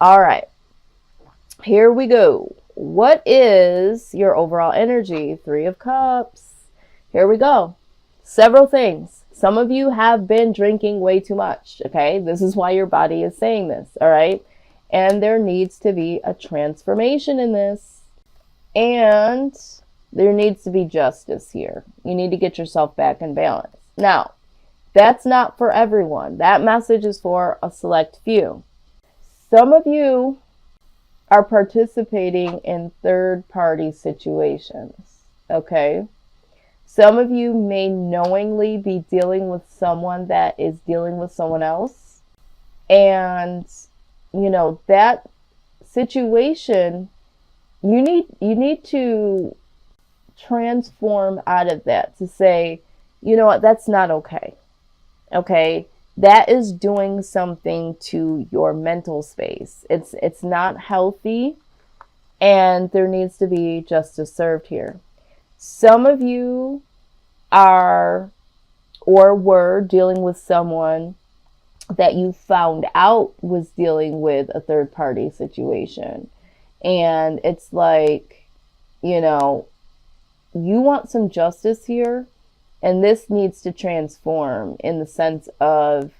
All right, here we go. What is your overall energy? Three of Cups. Here we go. Several things. Some of you have been drinking way too much, okay? This is why your body is saying this, all right? And there needs to be a transformation in this. And there needs to be justice here. You need to get yourself back in balance. Now, that's not for everyone. That message is for a select few. Some of you are participating in third-party situations, okay? Some of you may knowingly be dealing with someone that is dealing with someone else. And, that situation, you need to transform out of that to say, you know what, that's not okay. Okay? That is doing something to your mental space. It's not healthy, and there needs to be justice served here. Some of you are or were dealing with someone that you found out was dealing with a third party situation. And it's like, you want some justice here. And this needs to transform in the sense of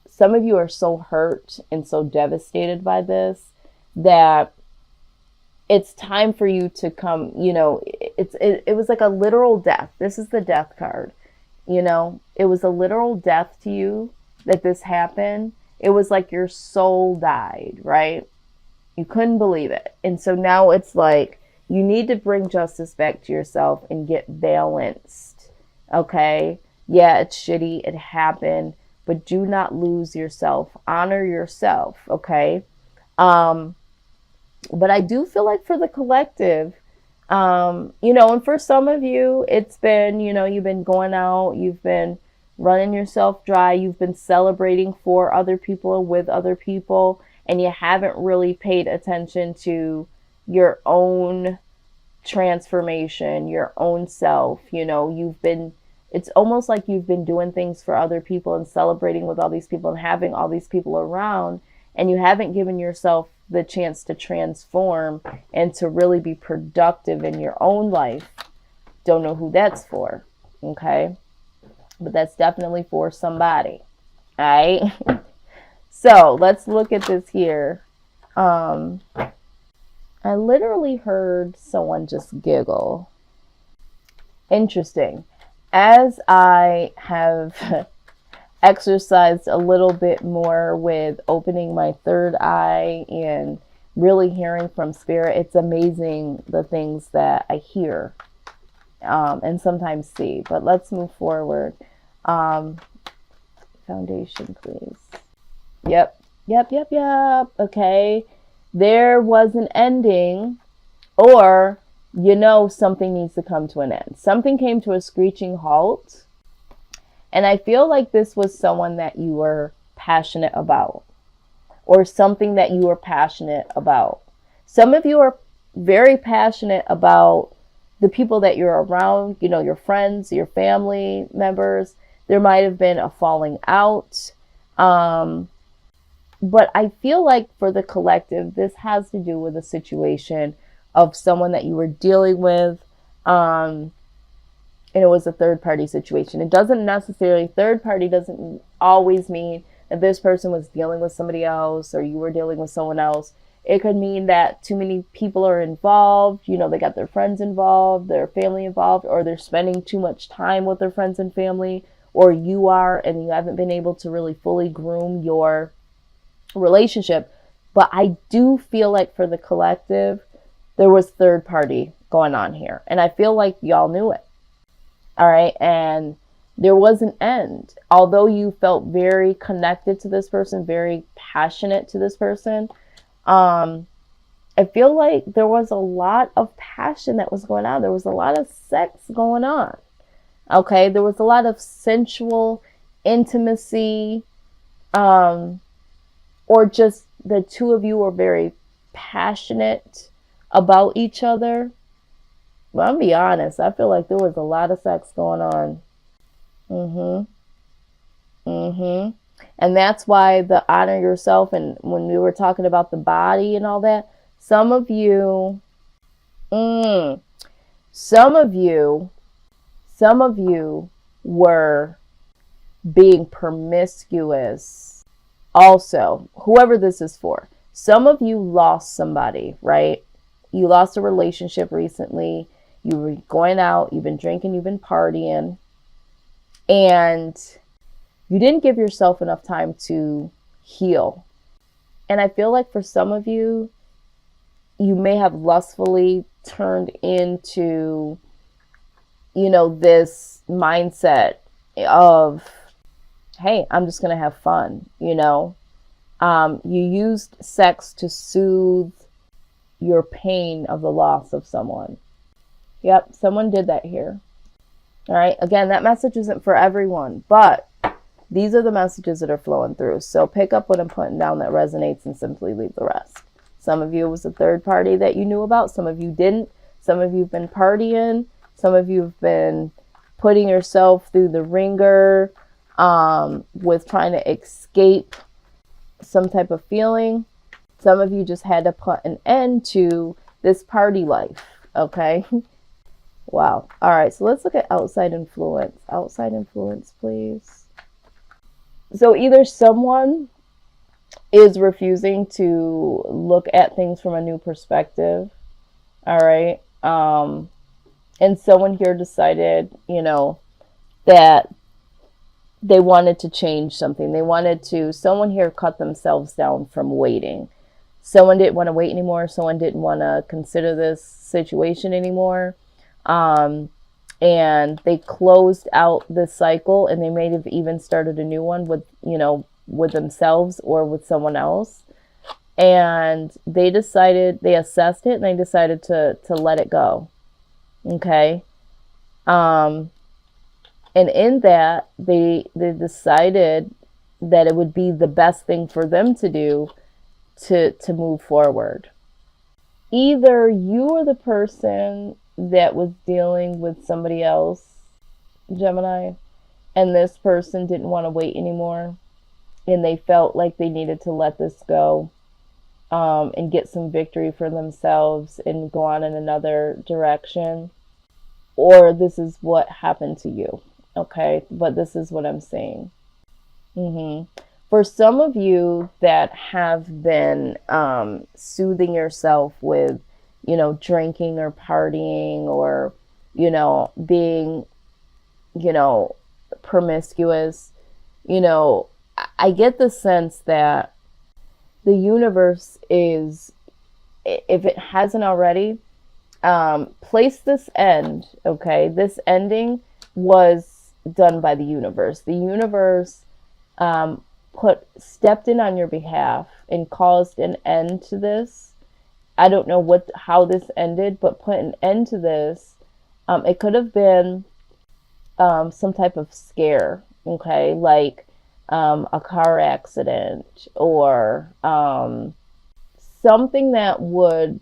some of you are so hurt and so devastated by this that it's time for you to come, it was like a literal death. This is the death card. It was a literal death to you that this happened. It was like your soul died, right? You couldn't believe it. And so now it's like you need to bring justice back to yourself and get balanced. Okay? Yeah, it's shitty. It happened. But do not lose yourself. Honor yourself. Okay? But I do feel like for the collective, and for some of you, it's been, you've been going out, you've been running yourself dry, you've been celebrating for other people and with other people, and you haven't really paid attention to your own transformation, your own self. It's almost like you've been doing things for other people and celebrating with all these people and having all these people around, and you haven't given yourself the chance to transform and to really be productive in your own life. Don't know who that's for, okay? But that's definitely for somebody, all right? So let's look at this here. I literally heard someone just giggle. Interesting. As I have exercised a little bit more with opening my third eye and really hearing from spirit, it's amazing the things that I hear and sometimes see. But let's move forward. Foundation, please. Yep. Okay. There was an ending, or something needs to come to an end. Something came to a screeching halt. And I feel like this was someone that you were passionate about, or something that you were passionate about. Some of you are very passionate about the people that you're around, your friends, your family members. There might have been a falling out. But I feel like for the collective, this has to do with a situation of someone that you were dealing with. And it was a third party situation. It doesn't necessarily, third party doesn't always mean that this person was dealing with somebody else or you were dealing with someone else. It could mean that too many people are involved. They got their friends involved, their family involved, or they're spending too much time with their friends and family, or you are, and you haven't been able to really fully groom your relationship. But I do feel like for the collective, there was third party going on here. And I feel like y'all knew it. All right. And there was an end. Although you felt very connected to this person, very passionate to this person, I feel like there was a lot of passion that was going on. There was a lot of sex going on. Okay. There was a lot of sensual intimacy, or just the two of you were very passionate about each other. But I'll be honest, I feel like there was a lot of sex going on. And that's why the honor yourself, and when we were talking about the body and all that, some of you, some of you were being promiscuous also, whoever this is for. Some of you lost somebody, right? You lost a relationship recently. You were going out, you've been drinking, you've been partying, and you didn't give yourself enough time to heal. And I feel like for some of you, you may have lustfully turned into, this mindset of, hey, I'm just going to have fun, You used sex to soothe your pain of the loss of someone. Yep, someone did that here. All right, again, that message isn't for everyone, but these are the messages that are flowing through. So pick up what I'm putting down that resonates and simply leave the rest. Some of you, it was a third party that you knew about. Some of you didn't. Some of you have been partying. Some of you have been putting yourself through the ringer with trying to escape some type of feeling. Some of you just had to put an end to this party life. Okay. Wow. All right. So let's look at outside influence. Outside influence, please. So either someone is refusing to look at things from a new perspective. All right. And someone here decided, that they wanted to change something. Someone here cut themselves down from waiting. Someone didn't want to wait anymore. Someone didn't want to consider this situation anymore. And they closed out this cycle, and they may have even started a new one with themselves or with someone else. And they assessed it, and they decided to let it go. Okay. And in that, they decided that it would be the best thing for them to do to move forward. Either you are the person that was dealing with somebody else, Gemini, and this person didn't want to wait anymore, and they felt like they needed to let this go and get some victory for themselves and go on in another direction. Or this is what happened to you. Okay, but this is what I'm saying. For some of you that have been soothing yourself with, drinking or partying or, being, promiscuous, I get the sense that the universe is, if it hasn't already, place this end, okay? This ending was done by the universe. The universe stepped in on your behalf and caused an end to this. I don't know how this ended, but put an end to this. It could have been some type of scare, okay? Like a car accident or something that would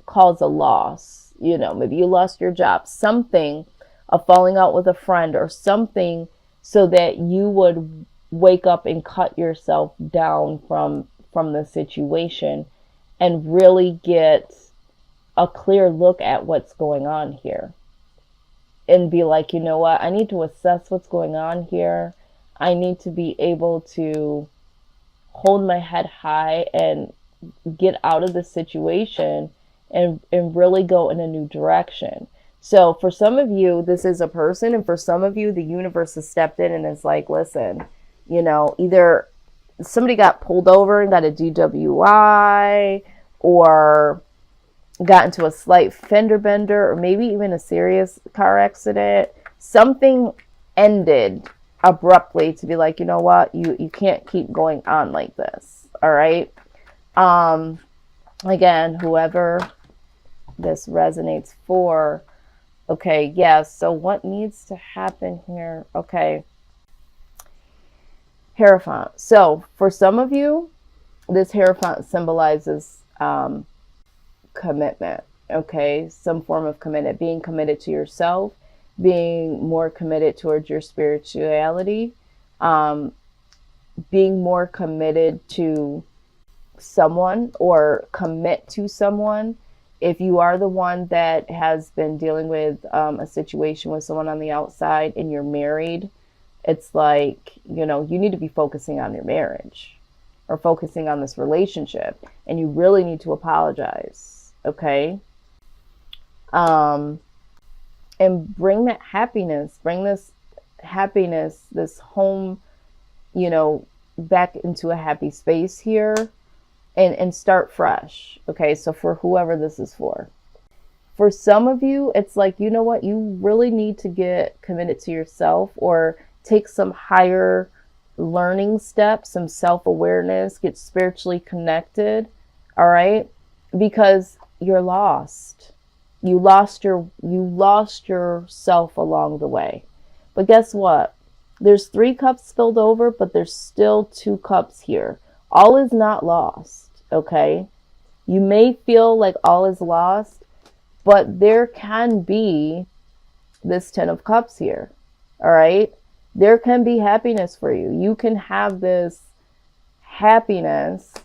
cause a loss. Maybe you lost your job, something, a falling out with a friend or something, so that you would wake up and cut yourself down from the situation and really get a clear look at what's going on here and be like, you know what, I need to assess what's going on here. I need to be able to hold my head high and get out of this situation and really go in a new direction. So for some of you, this is a person, and for some of you, the universe has stepped in and is like, listen, either somebody got pulled over and got a DWI or got into a slight fender bender or maybe even a serious car accident. Something ended abruptly to be like, you know what, you can't keep going on like this. All right. Again, whoever this resonates for. Okay, yes. So what needs to happen here? Okay. Hierophant. So for some of you, this Hierophant symbolizes commitment. Okay, some form of commitment, being committed to yourself, being more committed towards your spirituality, being more committed to someone or commit to someone. If you are the one that has been dealing with a situation with someone on the outside and you're married, it's like, you know, you need to be focusing on your marriage or focusing on this relationship, and you really need to apologize, okay? Um, and bring that happiness, bring this happiness, this home, you know, back into a happy space here, and start fresh. Okay, so for whoever this is for some of you, it's like, you know what, you really need to get committed to yourself or take some higher learning steps, some self-awareness, get spiritually connected. All right, because you're lost. You lost yourself along the way. But guess what? There's 3 cups spilled over, but there's still 2 cups here. All is not lost, okay? You may feel like all is lost, but there can be this 10 of cups here, all right? There can be happiness for you. You can have this happiness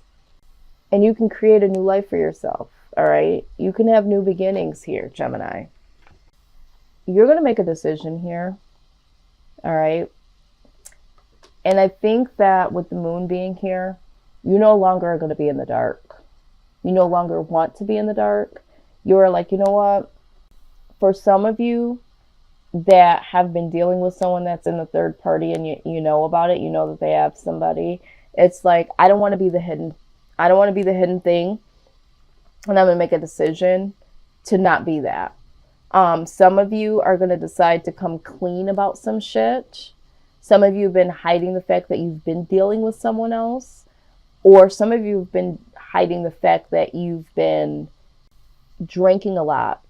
and you can create a new life for yourself, all right? You can have new beginnings here, Gemini. You're going to make a decision here, all right? And I think that with the moon being here, you no longer are going to be in the dark. You no longer want to be in the dark. You're like, you know what? For some of you that have been dealing with someone that's in the third party and you know about it, you know that they have somebody. It's like, I don't want to be the hidden thing. And I'm going to make a decision to not be that. Some of you are going to decide to come clean about some shit. Some of you have been hiding the fact that you've been dealing with someone else. Or some of you have been hiding the fact that you've been drinking a lot.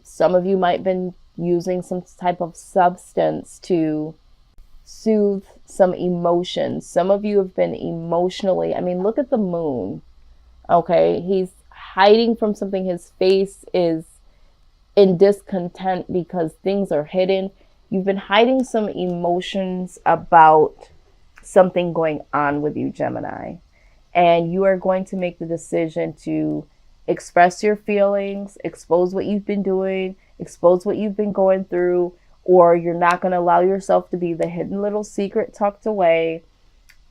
Some of you might have been using some type of substance to soothe some emotions. Some of you have been emotionally, I mean, look at the moon. Okay, he's hiding from something. His face is in discontent because things are hidden. You've been hiding some emotions about something going on with you, Gemini. And you are going to make the decision to express your feelings, expose what you've been doing, expose what you've been going through, or you're not going to allow yourself to be the hidden little secret tucked away,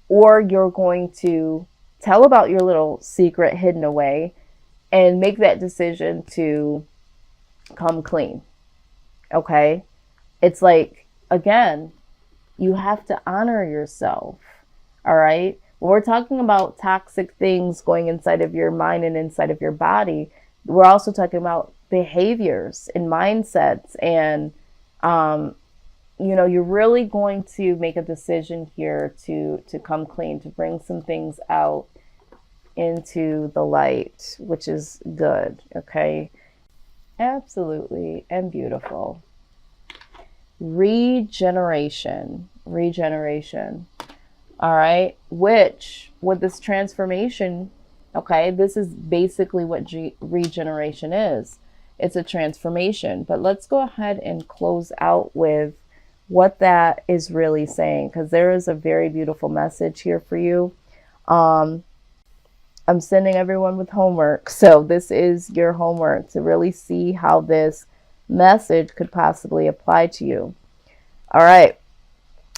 or you're going to tell about your little secret hidden away and make that decision to come clean. Okay? It's like, again, you have to honor yourself. All right? When we're talking about toxic things going inside of your mind and inside of your body, we're also talking about behaviors and mindsets. And, you know, you're really going to make a decision here to come clean, to bring some things out into the light, which is good. Okay. Absolutely. And beautiful. Regeneration. All right, which with this transformation, okay, this is basically what regeneration is. It's a transformation. But let's go ahead and close out with what that is really saying, because there is a very beautiful message here for you. I'm sending everyone with homework. So this is your homework to really see how this message could possibly apply to you. All right.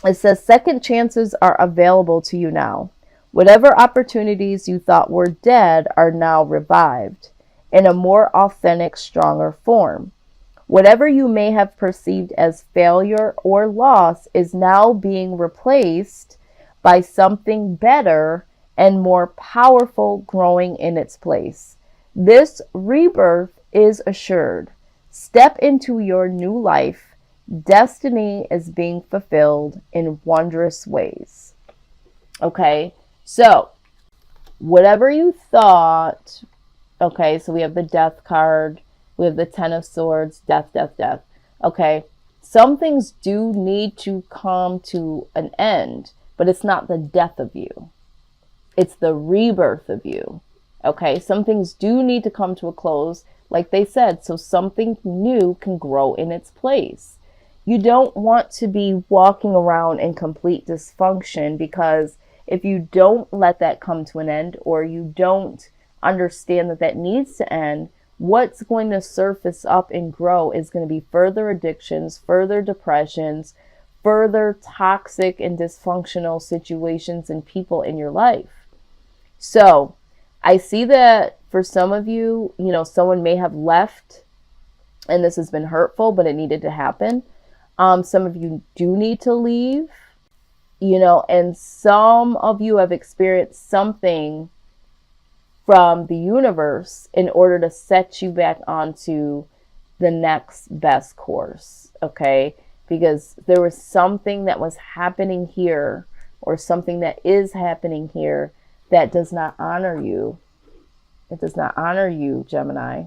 It says second chances are available to you now. Whatever opportunities you thought were dead are now revived in a more authentic, stronger form. Whatever you may have perceived as failure or loss is now being replaced by something better and more powerful growing in its place. This rebirth is assured. Step into your new life. Destiny is being fulfilled in wondrous ways. Okay, so whatever you thought, okay, so we have the death card, we have the 10 of swords, death. Okay, some things do need to come to an end, but it's not the death of you. It's the rebirth of you. Okay, some things do need to come to a close, like they said, so something new can grow in its place. You don't want to be walking around in complete dysfunction, because if you don't let that come to an end, or you don't understand that that needs to end, what's going to surface up and grow is going to be further addictions, further depressions, further toxic and dysfunctional situations and people in your life. So I see that for some of you, someone may have left and this has been hurtful, but it needed to happen. Some of you do need to leave, and some of you have experienced something from the universe in order to set you back onto the next best course, okay? Because there was something that was happening here, or something that is happening here, that does not honor you. It does not honor you, Gemini.